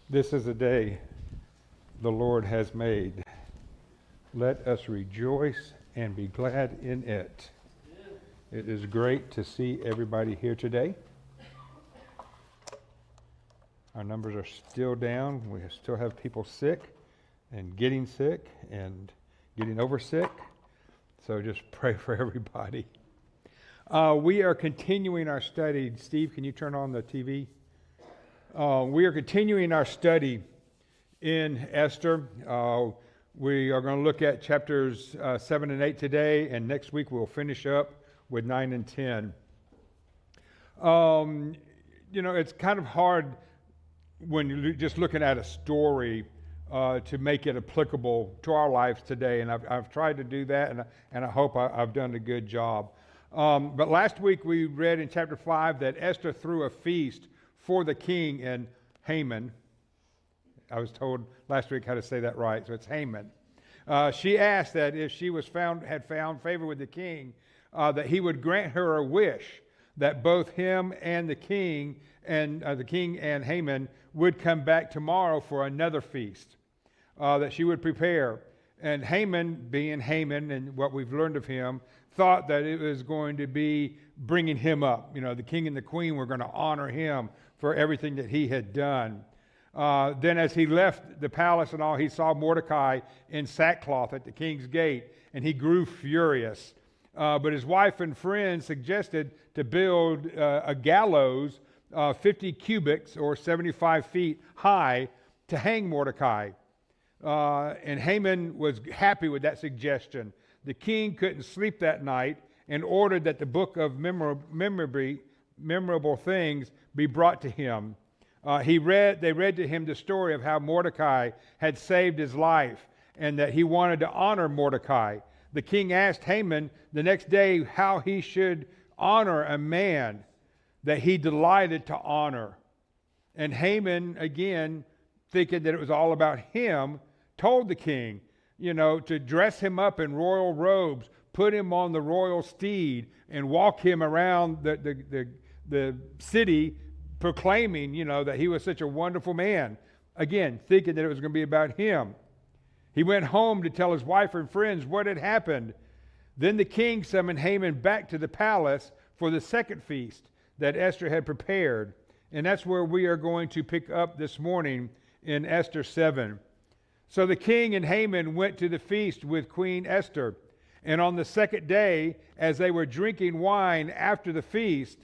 This is a day the Lord has made. Let us rejoice and be glad in it. It is great to see everybody here today. Our numbers are still down. We still have people sick and getting over sick. So just pray for everybody. We are continuing our study. Steve, can you turn on the TV? We are continuing our study in Esther. We are going to look at chapters 7 and 8 today, and next week we'll finish up with 9 and 10. It's kind of hard when you're just looking at a story to make it applicable to our lives today, and I've tried to do that, and I hope I've done a good job. But last week we read in chapter 5 that Esther threw a feast for the king and Haman. I was told last week how to say that right, so it's Haman. She asked that if she had found favor with the king, that he would grant her a wish that both him and the king and Haman would come back tomorrow for another feast that she would prepare. And Haman, being Haman and what we've learned of him, thought that it was going to be bringing him up. The king and the queen were going to honor him for everything that he had done. Then as he left the palace and all, he saw Mordecai in sackcloth at the king's gate, and he grew furious. But his wife and friends suggested to build a gallows 50 cubits or 75 feet high to hang Mordecai. And Haman was happy with that suggestion. The king couldn't sleep that night and ordered that the book of memorable things be brought to him. They read to him the story of how Mordecai had saved his life and that he wanted to honor Mordecai. The king asked Haman the next day how he should honor a man that he delighted to honor. And Haman, again, thinking that it was all about him, told the king, to dress him up in royal robes, put him on the royal steed, and walk him around the city proclaiming, that he was such a wonderful man. Again, thinking that it was going to be about him. He went home to tell his wife and friends what had happened. Then the king summoned Haman back to the palace for the second feast that Esther had prepared. And that's where we are going to pick up this morning in Esther 7. So the king and Haman went to the feast with Queen Esther. And on the second day, as they were drinking wine after the feast,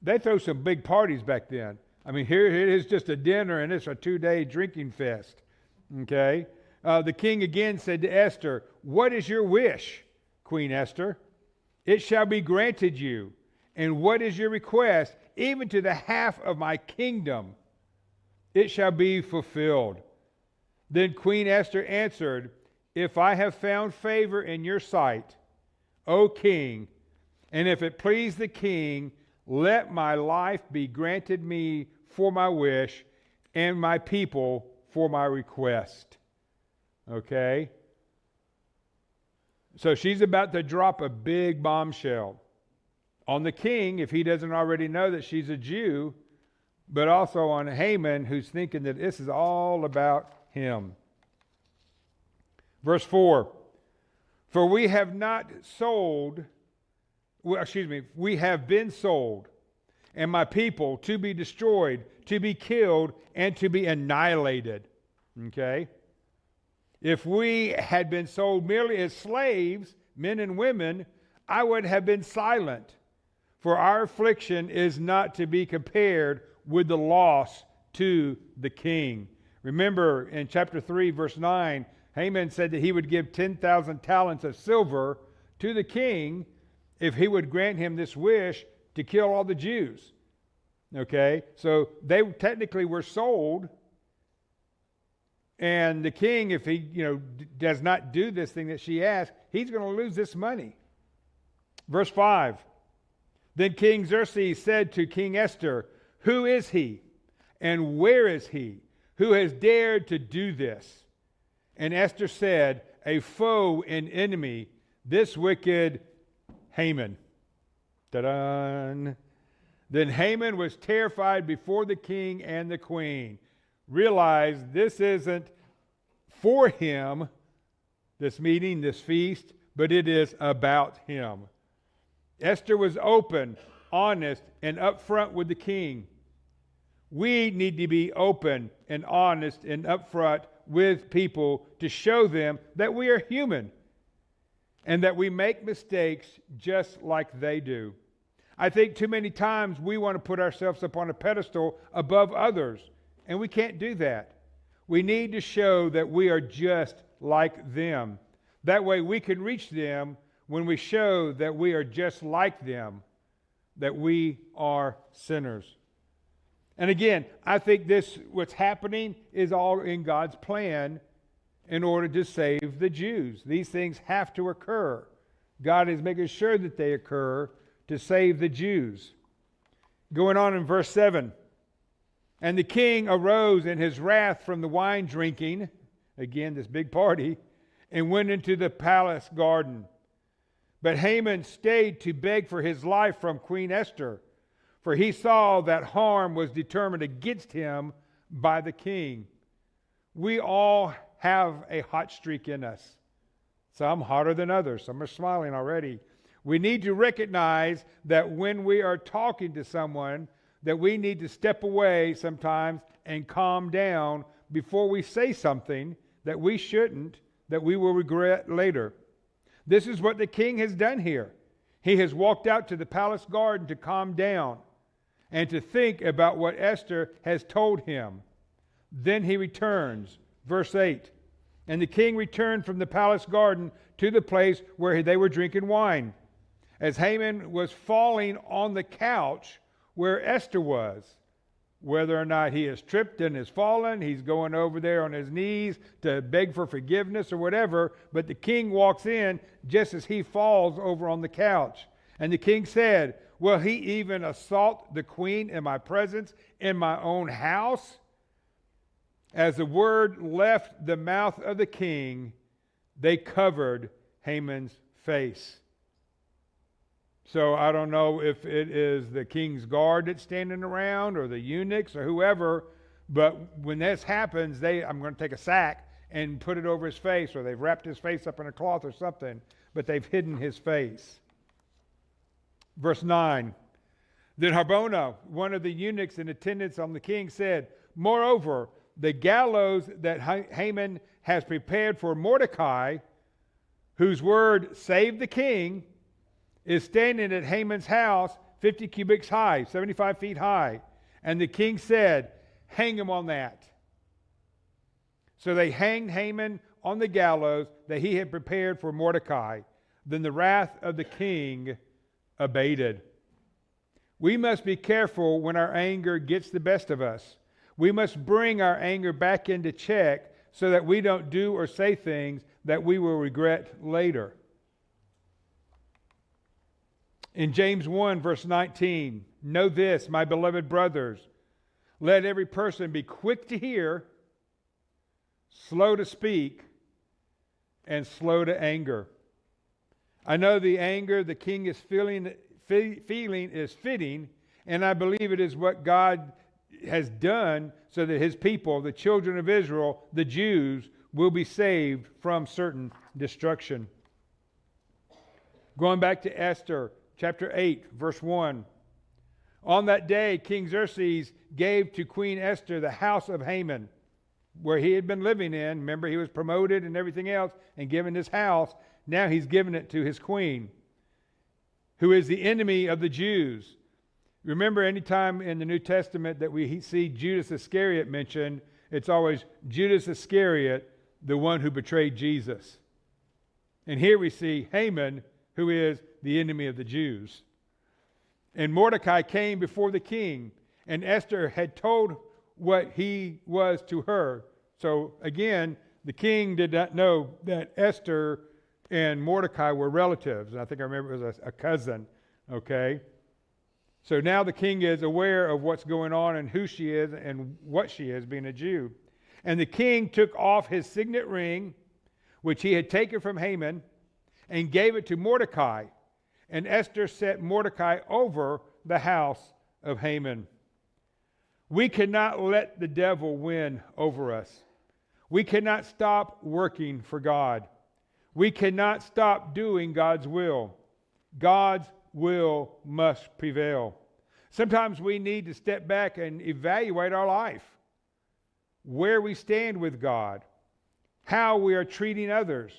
they throw some big parties back then. I mean, here it is just a dinner, and it's a 2-day drinking fest. Okay? The king again said to Esther, "What is your wish, Queen Esther? It shall be granted you. And what is your request? Even to the half of my kingdom, it shall be fulfilled." Then Queen Esther answered, "If I have found favor in your sight, O king, and if it please the king, let my life be granted me for my wish, and my people for my request." Okay? So she's about to drop a big bombshell on the king, if he doesn't already know that she's a Jew, but also on Haman, who's thinking that this is all about him. Verse 4, "For we have been sold, and my people to be destroyed, to be killed, and to be annihilated." Okay? If we had been sold merely as slaves, men and women, I would have been silent. For our affliction is not to be compared with the loss to the king. Remember in chapter 3, verse 9, Haman said that he would give 10,000 talents of silver to the king if he would grant him this wish to kill all the Jews. Okay? So they technically were sold. And the king, if he does not do this thing that she asked, he's going to lose this money. Verse 5, "Then King Xerxes said to King Esther, 'Who is he, and where is he, who has dared to do this?' And Esther said, 'A foe and enemy, this wicked Haman.'" Ta-da! Then Haman was terrified before the king and the queen. realize this isn't for him, this meeting, this feast, but it is about him. Esther was open, honest, and upfront with the king. We need to be open and honest and upfront with people to show them that we are human and that we make mistakes just like they do. I think too many times we want to put ourselves up on a pedestal above others, and we can't do that. We need to show that we are just like them. That way we can reach them when we show that we are just like them, that we are sinners. And again, I think what's happening is all in God's plan in order to save the Jews. These things have to occur. God is making sure that they occur to save the Jews. Going on in verse 7. And the king arose in his wrath from the wine drinking, again, this big party, and went into the palace garden. But Haman stayed to beg for his life from Queen Esther, for he saw that harm was determined against him by the king. We all have a hot streak in us. Some hotter than others. Some are smiling already. We need to recognize that when we are talking to someone, that we need to step away sometimes and calm down before we say something that we shouldn't, that we will regret later. This is what the king has done here. He has walked out to the palace garden to calm down and to think about what Esther has told him. Then he returns. Verse 8. And the king returned from the palace garden to the place where they were drinking wine. As Haman was falling on the couch where Esther was, whether or not he has tripped and has fallen, he's going over there on his knees to beg for forgiveness or whatever, but the king walks in just as he falls over on the couch. And the king said, will he even assault the queen in my presence, in my own house? As the word left the mouth of the king, they covered Haman's face. So I don't know if it is the king's guard that's standing around or the eunuchs or whoever, but when this happens, I'm going to take a sack and put it over his face, or they've wrapped his face up in a cloth or something, but they've hidden his face. Verse 9. Then Harbona, one of the eunuchs in attendance on the king, said, moreover, the gallows that Haman has prepared for Mordecai, whose word saved the king, is standing at Haman's house 50 cubits high, 75 feet high. And the king said, hang him on that. So they hanged Haman on the gallows that he had prepared for Mordecai. Then the wrath of the king abated. We must be careful when our anger gets the best of us. We must bring our anger back into check so that we don't do or say things that we will regret later. In James 1, verse 19, know this, my beloved brothers, let every person be quick to hear, slow to speak, and slow to anger. I know the anger the king is feeling is fitting, and I believe it is what God has done so that his people, the children of Israel, the Jews, will be saved from certain destruction. Going back to Esther, chapter 8, verse 1. On that day, King Xerxes gave to Queen Esther the house of Haman, where he had been living in. Remember, he was promoted and everything else and given his house. Now he's given it to his queen, who is the enemy of the Jews. Remember, anytime in the New Testament that we see Judas Iscariot mentioned, it's always Judas Iscariot, the one who betrayed Jesus. And here we see Haman, who is the enemy of the Jews. And Mordecai came before the king, and Esther had told what he was to her. So again, the king did not know that Esther and Mordecai were relatives. And I think I remember it was a cousin, okay? So now the king is aware of what's going on and who she is and what she is, being a Jew. And the king took off his signet ring, which he had taken from Haman, and gave it to Mordecai. And Esther set Mordecai over the house of Haman. We cannot let the devil win over us. We cannot stop working for God. We cannot stop doing God's will. God's will must prevail. Sometimes we need to step back and evaluate our life, where we stand with God, how we are treating others,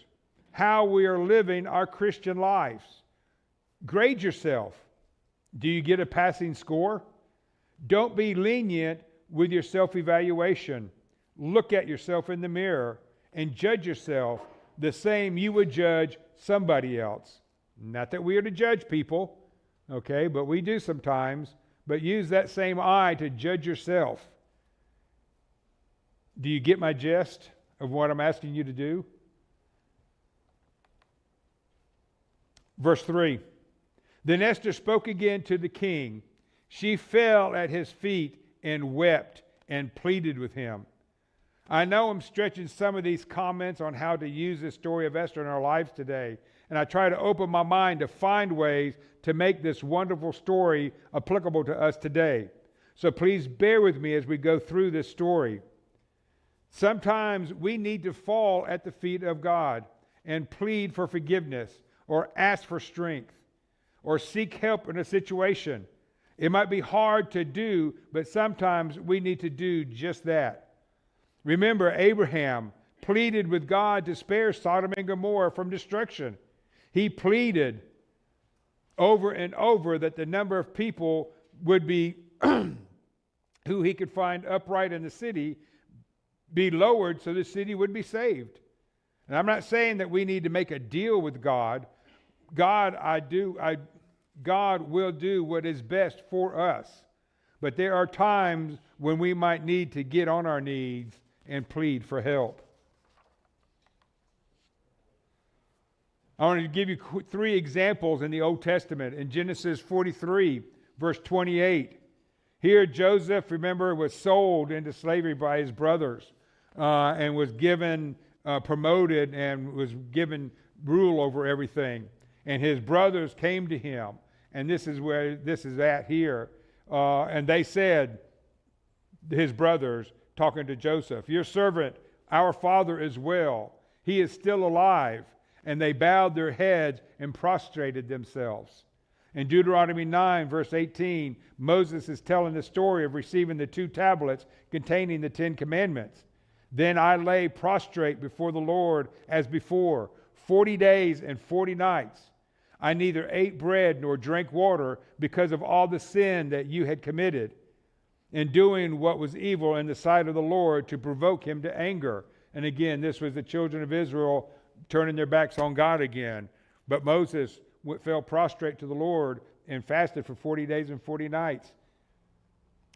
how we are living our Christian lives. Grade yourself. Do you get a passing score? Don't be lenient with your self-evaluation. Look at yourself in the mirror and judge yourself the same you would judge somebody else. Not that we are to judge people, okay, but we do sometimes. But use that same eye to judge yourself. Do you get my gist of what I'm asking you to do? Verse 3. Then Esther spoke again to the king. She fell at his feet and wept and pleaded with him. I know I'm stretching some of these comments on how to use this story of Esther in our lives today, and I try to open my mind to find ways to make this wonderful story applicable to us today. So please bear with me as we go through this story. Sometimes we need to fall at the feet of God and plead for forgiveness or ask for strength or seek help in a situation. It might be hard to do, but sometimes we need to do just that. Remember, Abraham pleaded with God to spare Sodom and Gomorrah from destruction. He pleaded over and over that the number of people would be who he could find upright in the city be lowered so the city would be saved. And I'm not saying that we need to make a deal with God. God will do what is best for us. But there are times when we might need to get on our knees and plead for help. I want to give you 3 examples in the Old Testament. In Genesis 43, verse 28, here Joseph, remember, was sold into slavery by his brothers and was given, promoted and was given rule over everything. And his brothers came to him, and this is where this is at here. And they said, his brothers, talking to Joseph, your servant, our father is well. He is still alive. And they bowed their heads and prostrated themselves. In Deuteronomy 9, verse 18, Moses is telling the story of receiving the 2 tablets containing the 10 commandments. Then I lay prostrate before the Lord as before, 40 days and 40 nights. I neither ate bread nor drank water because of all the sin that you had committed in doing what was evil in the sight of the Lord to provoke him to anger. And again, this was the children of Israel turning their backs on God again. But Moses fell prostrate to the Lord and fasted for 40 days and 40 nights.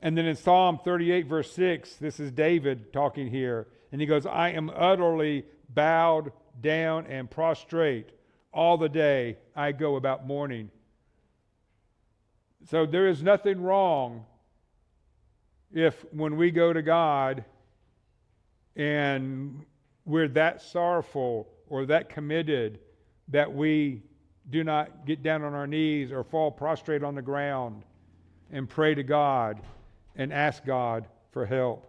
And then in Psalm 38, verse 6, this is David talking here. And he goes, I am utterly bowed down and prostrate. All the day I go about mourning. So there is nothing wrong if when we go to God and we're that sorrowful or that committed that we do not get down on our knees or fall prostrate on the ground and pray to God and ask God for help.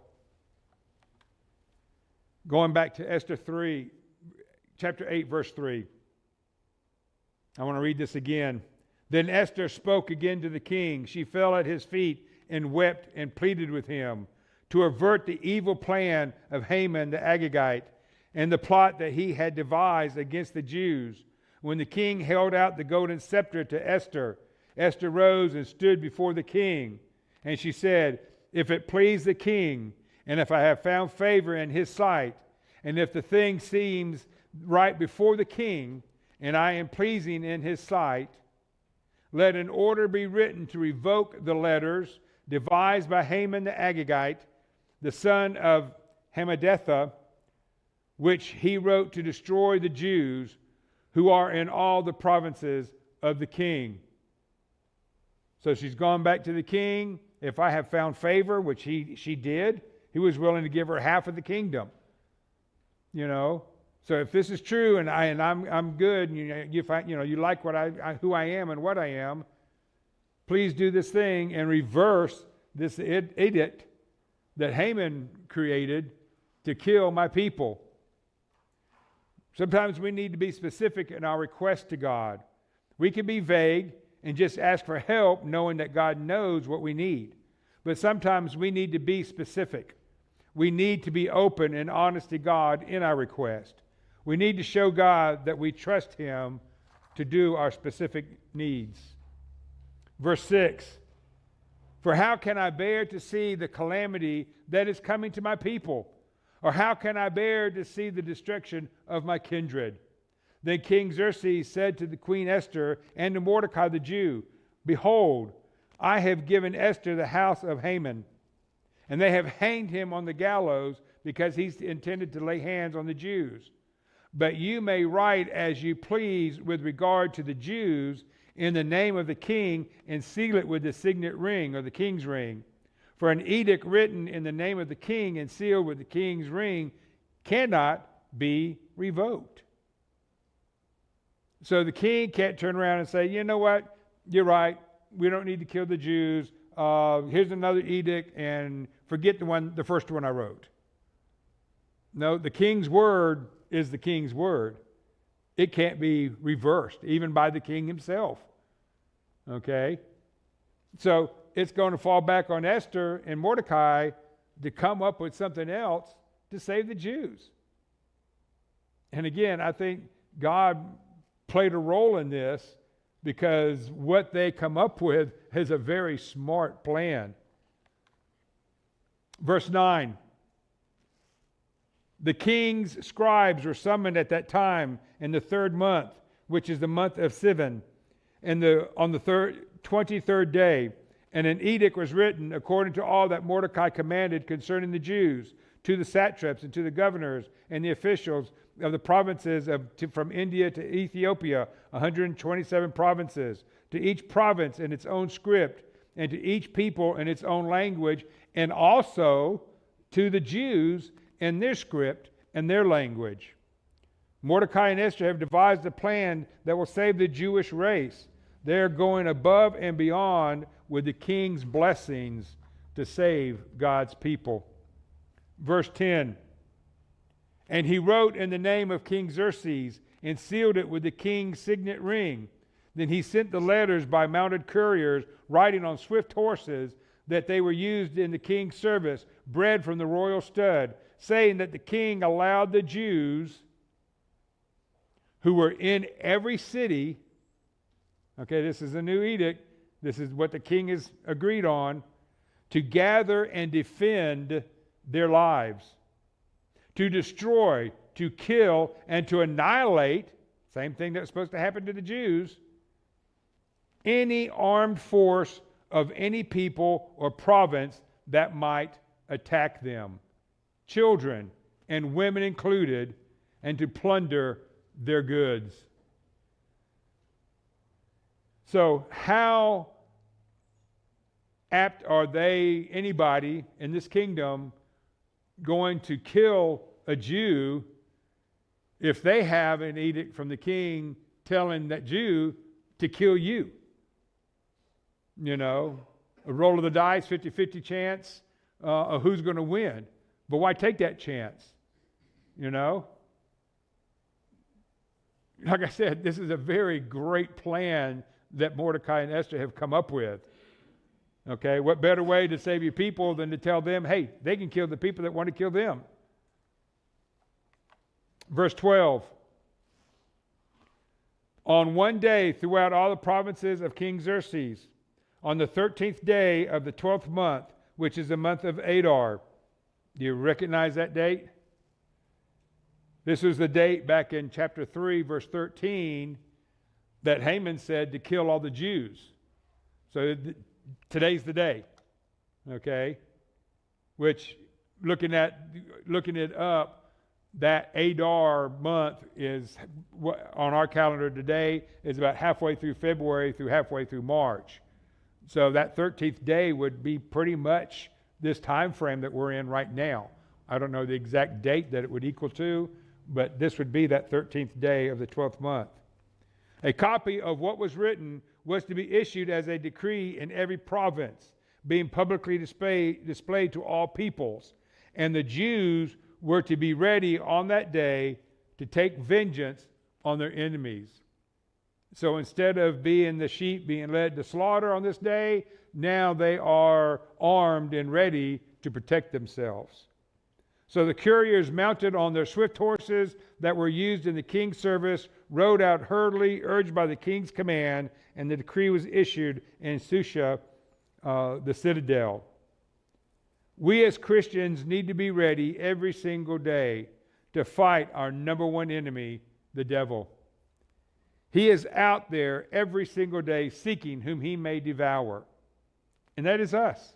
Going back to Esther 3, chapter 8, verse 3. I want to read this again. Then Esther spoke again to the king. She fell at his feet and wept and pleaded with him to avert the evil plan of Haman the Agagite and the plot that he had devised against the Jews. When the king held out the golden scepter to Esther, Esther rose and stood before the king. And she said, if it please the king, and if I have found favor in his sight, and if the thing seems right before the king, and I am pleasing in his sight, let an order be written to revoke the letters devised by Haman the Agagite, the son of Hammedatha, which he wrote to destroy the Jews who are in all the provinces of the king. So she's gone back to the king. If I have found favor, which she did, he was willing to give her half of the kingdom. You know, so if this is true, and I'm good, and you like who I am and what I am, please do this thing and reverse this edict that Haman created to kill my people. Sometimes we need to be specific in our request to God. We can be vague and just ask for help knowing that God knows what we need. But sometimes we need to be specific. We need to be open and honest to God in our request. We need to show God that we trust Him to do our specific needs. Verse 6, for how can I bear to see the calamity that is coming to my people? Or how can I bear to see the destruction of my kindred? Then King Xerxes said to the Queen Esther and to Mordecai the Jew, behold, I have given Esther the house of Haman, and they have hanged him on the gallows because he's intended to lay hands on the Jews. But you may write as you please with regard to the Jews in the name of the king and seal it with the signet ring or the king's ring. For an edict written in the name of the king and sealed with the king's ring cannot be revoked. So the king can't turn around and say, you know what, you're right, we don't need to kill the Jews. Here's another edict and forget the first one I wrote. No, the king's word is the king's word. It can't be reversed, even by the king himself. Okay? So it's going to fall back on Esther and Mordecai to come up with something else to save the Jews. And again, I think God played a role in this because what they come up with is a very smart plan. Verse 9. The king's scribes were summoned at that time in the 3rd month, which is the month of Sivan, on the 23rd day. And an edict was written according to all that Mordecai commanded concerning the Jews, to the satraps and to the governors and the officials of the provinces from India to Ethiopia, 127 provinces, to each province in its own script, and to each people in its own language, and also to the Jews in their script and their language. Mordecai and Esther have devised a plan that will save the Jewish race. They're going above and beyond with the king's blessings to save God's people. Verse 10, and he wrote in the name of King Xerxes and sealed it with the king's signet ring. Then he sent the letters by mounted couriers riding on swift horses that they were used in the king's service, bred from the royal stud, saying that the king allowed the Jews who were in every city, okay, this is a new edict, this is what the king has agreed on, to gather and defend their lives, to destroy, to kill, and to annihilate, same thing that was supposed to happen to the Jews, any armed force of any people or province that might attack them, children and women included, and to plunder their goods. So how apt are they, anybody in this kingdom, going to kill a Jew if they have an edict from the king telling that Jew to kill you? You know, a roll of the dice, 50-50 chance of who's going to win. But why take that chance? You know? Like I said, this is a very great plan that Mordecai and Esther have come up with. Okay, what better way to save your people than to tell them, hey, they can kill the people that want to kill them. Verse 12. On one day throughout all the provinces of King Xerxes, on the 13th day of the 12th month, which is the month of Adar. Do you recognize that date? This was the date back in chapter 3, verse 13, that Haman said to kill all the Jews. So today's the day, okay? Which, looking it up, that Adar month is, on our calendar today, is about halfway through February through halfway through March. So that 13th day would be pretty much this time frame that we're in right now. I don't know the exact date that it would equal to, but this would be that 13th day of the 12th month. A copy of what was written was to be issued as a decree in every province being publicly displayed to all peoples. And the Jews were to be ready on that day to take vengeance on their enemies. So instead of being the sheep being led to slaughter on this day, now they are armed and ready to protect themselves. So the couriers, mounted on their swift horses that were used in the king's service, rode out hurriedly, urged by the king's command, and the decree was issued in Shusha, the citadel. We as Christians need to be ready every single day to fight our number one enemy, the devil. He is out there every single day seeking whom he may devour. And that is us.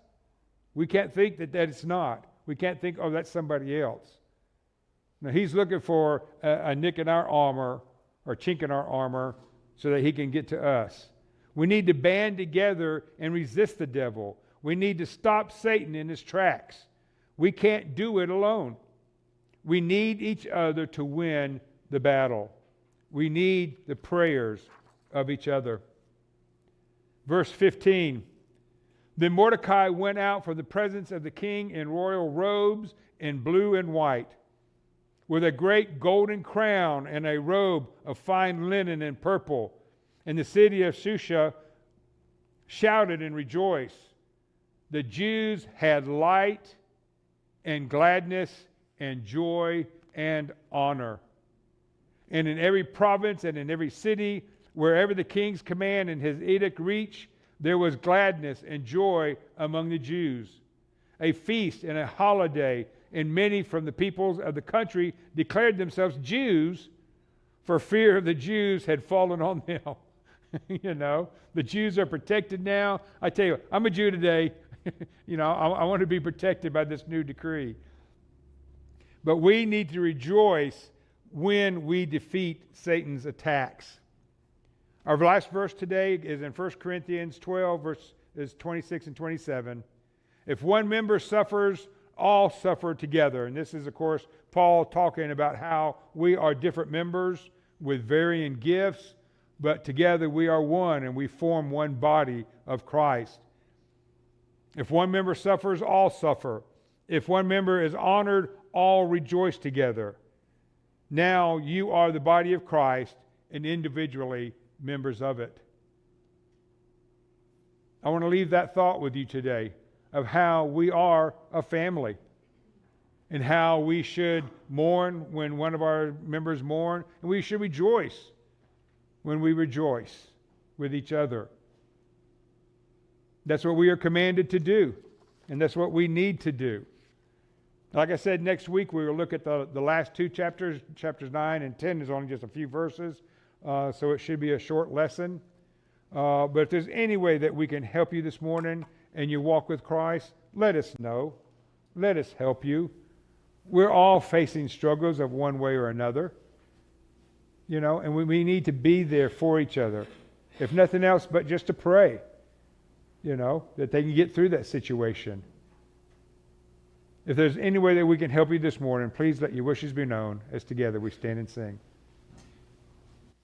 We can't think that it's not. We can't think, oh, that's somebody else. Now, he's looking for a nick in our armor or chink in our armor so that he can get to us. We need to band together and resist the devil. We need to stop Satan in his tracks. We can't do it alone. We need each other to win the battle. We need the prayers of each other. Verse 15. Then Mordecai went out from the presence of the king in royal robes in blue and white, with a great golden crown and a robe of fine linen and purple. And the city of Shusha shouted and rejoiced. The Jews had light and gladness and joy and honor. And in every province and in every city, wherever the king's command and his edict reached, there was gladness and joy among the Jews. A feast and a holiday, and many from the peoples of the country declared themselves Jews, for fear of the Jews had fallen on them. You know, the Jews are protected now. I tell you, I'm a Jew today. I want to be protected by this new decree. But we need to rejoice when we defeat Satan's attacks. Our last verse today is in 1 Corinthians 12, verses 26 and 27. If one member suffers, all suffer together. And this is, of course, Paul talking about how we are different members with varying gifts, but together we are one and we form one body of Christ. If one member suffers, all suffer. If one member is honored, all rejoice together. Now you are the body of Christ and individually members of it. I want to leave that thought with you today of how we are a family and how we should mourn when one of our members mourn, and we should rejoice when we rejoice with each other. That's what we are commanded to do, and that's what we need to do. Like I said, next week we will look at the last two chapters. Chapters 9 and 10 is only just a few verses, so it should be a short lesson. But if there's any way that we can help you this morning in your walk with Christ, let us know. Let us help you. We're all facing struggles of one way or another, and we need to be there for each other. If nothing else, but just to pray, that they can get through that situation. If there's any way that we can help you this morning, please let your wishes be known as together we stand and sing.